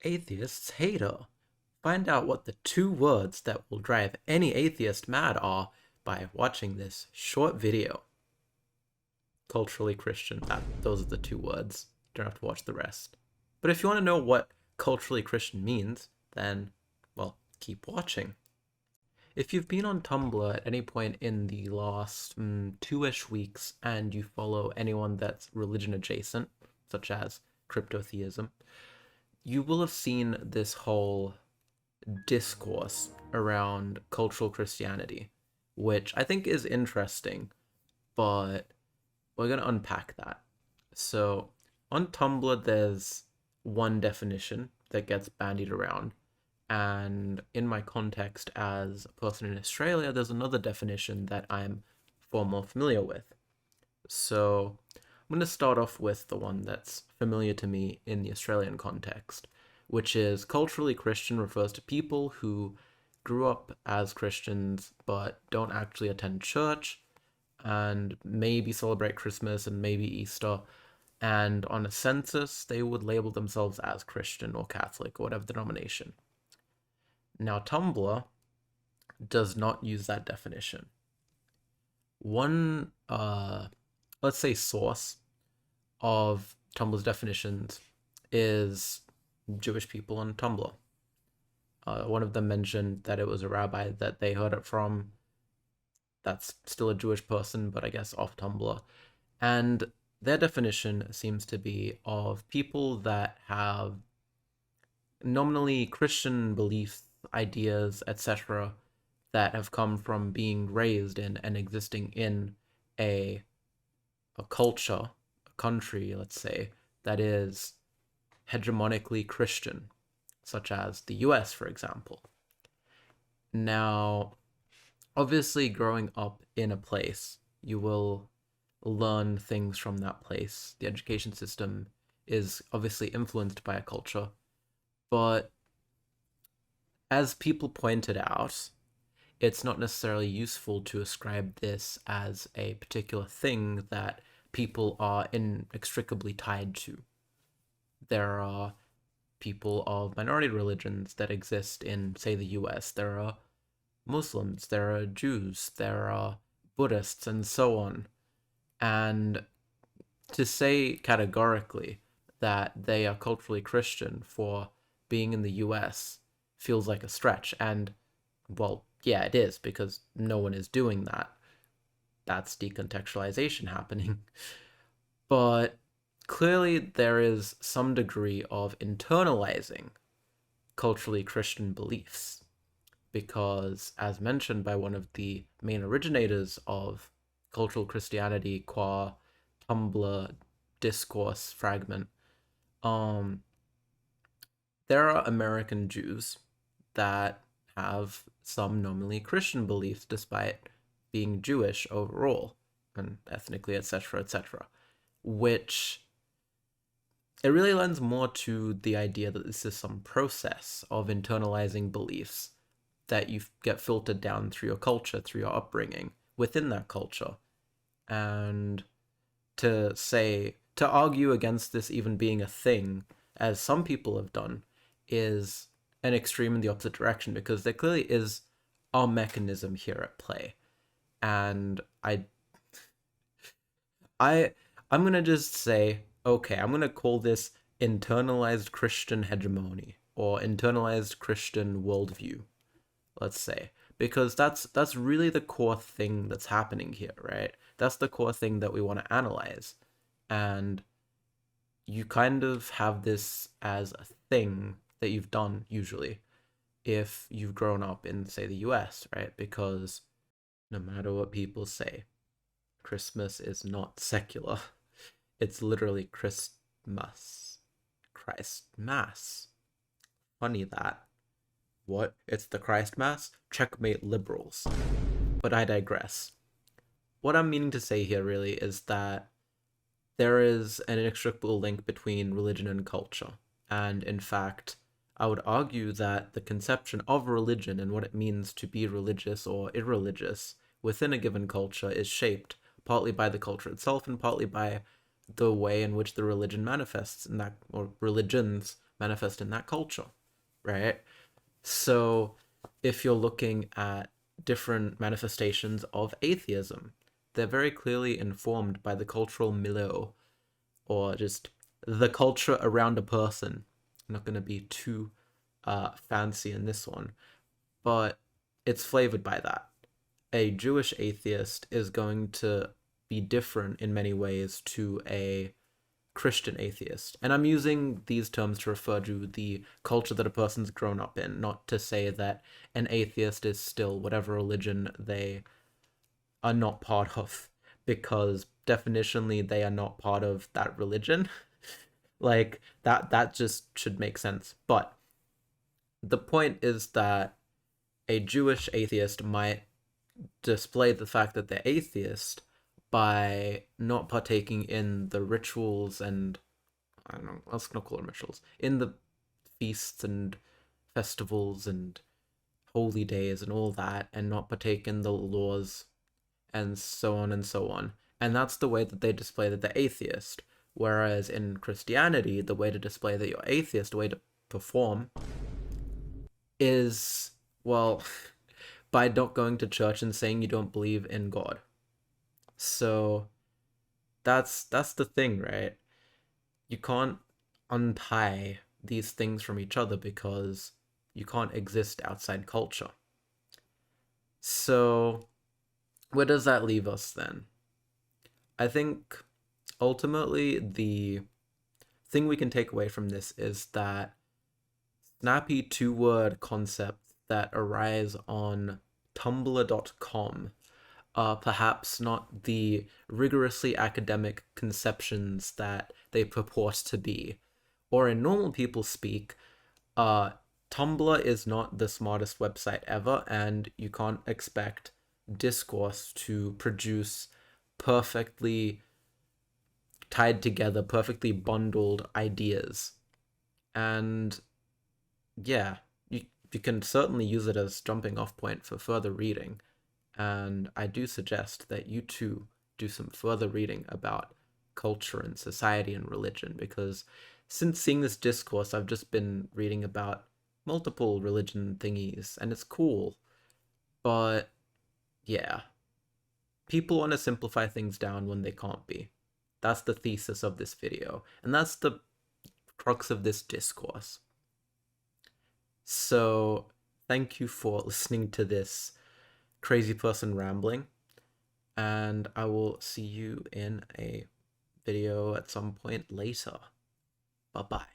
Atheists hate her. Find out what the two words that will drive any atheist mad are by watching this short video. Culturally Christian. Those are the two words. Don't have to watch the rest. But if you want to know what culturally Christian means, then, well, keep watching. If you've been on Tumblr at any point in the last two-ish weeks and you follow anyone that's religion adjacent, such as cryptotheism, you will have seen this whole discourse around cultural Christianity, which I think is interesting, but we're going to unpack that. So on Tumblr, there's one definition that gets bandied around. And in my context as a person in Australia, there's another definition that I'm far more familiar with. So I'm going to start off with the one that's familiar to me in the Australian context, which is culturally Christian refers to people who grew up as Christians but don't actually attend church and maybe celebrate Christmas and maybe Easter. And on a census, they would label themselves as Christian or Catholic or whatever denomination. Now, Tumblr does not use that definition. One, let's say, source of Tumblr's definitions is Jewish people on Tumblr. One of them mentioned that it was a rabbi that they heard it from. That's still a Jewish person, but I guess off Tumblr. And their definition seems to be of people that have nominally Christian beliefs, ideas, etc., that have come from being raised in and existing in a culture, a country, let's say, that is hegemonically Christian, such as the US, for example. Now, obviously, growing up in a place, you will learn things from that place. The education system is obviously influenced by a culture, but as people pointed out, it's not necessarily useful to ascribe this as a particular thing that people are inextricably tied to. There are people of minority religions that exist in, say, the US. There are Muslims, there are Jews, there are Buddhists, and so on. And to say categorically that they are culturally Christian for being in the US feels like a stretch. And, well, yeah, it is, because no one is doing that. That's decontextualization happening. But clearly there is some degree of internalizing culturally Christian beliefs, because, as mentioned by one of the main originators of cultural Christianity qua Tumblr discourse fragment, there are American Jews that have some nominally Christian beliefs despite being Jewish overall and ethnically, etc., etc., which it really lends more to the idea that this is some process of internalizing beliefs that you get filtered down through your culture, through your upbringing within that culture. And to argue against this even being a thing, as some people have done, is an extreme in the opposite direction, because there clearly is a mechanism here at play. And I'm gonna just say, okay, I'm gonna call this internalized Christian hegemony or internalized Christian worldview, let's say, because that's really the core thing that's happening here, right? That's the core thing that we want to analyze. And you kind of have this as a thing that you've done usually if you've grown up in, say, the US, right? Because no matter what people say, Christmas is not secular. It's literally Christmas. Christ Mass. Funny that. What? It's the Christ Mass? Checkmate liberals. But I digress. What I'm meaning to say here really is that there is an inextricable link between religion and culture. And in fact, I would argue that the conception of religion and what it means to be religious or irreligious within a given culture is shaped partly by the culture itself and partly by the way in which the religion manifests in that, or religions manifest in that culture, right? So if you're looking at different manifestations of atheism, they're very clearly informed by the cultural milieu, or just the culture around a person. I'm not going to be too fancy in this one, but it's flavored by that. A Jewish atheist is going to be different in many ways to a Christian atheist. And I'm using these terms to refer to the culture that a person's grown up in, not to say that an atheist is still whatever religion they are not part of, because definitionally they are not part of that religion. Like that just should make sense. But the point is that a Jewish atheist might display the fact that they're atheist by not partaking in the rituals and, I don't know, let's not call them rituals, in the feasts and festivals and holy days and all that, and not partake in the laws and so on and so on. And that's the way that they display that they're atheist. Whereas in Christianity, the way to display that you're atheist, the way to perform, is, well, by not going to church and saying you don't believe in God. So that's the thing, right? You can't untie these things from each other because you can't exist outside culture. So where does that leave us then? I think ultimately the thing we can take away from this is that snappy two-word concepts that arise on tumblr.com are perhaps not the rigorously academic conceptions that they purport to be. Or in normal people speak, Tumblr is not the smartest website ever, and you can't expect discourse to produce perfectly tied together, perfectly bundled ideas. And yeah, you can certainly use it as jumping off point for further reading. And I do suggest that you too do some further reading about culture and society and religion, because since seeing this discourse, I've just been reading about multiple religion thingies, and it's cool. But yeah, people want to simplify things down when they can't be. That's the thesis of this video, and that's the crux of this discourse. So thank you for listening to this crazy person rambling, and I will see you in a video at some point later. Bye bye.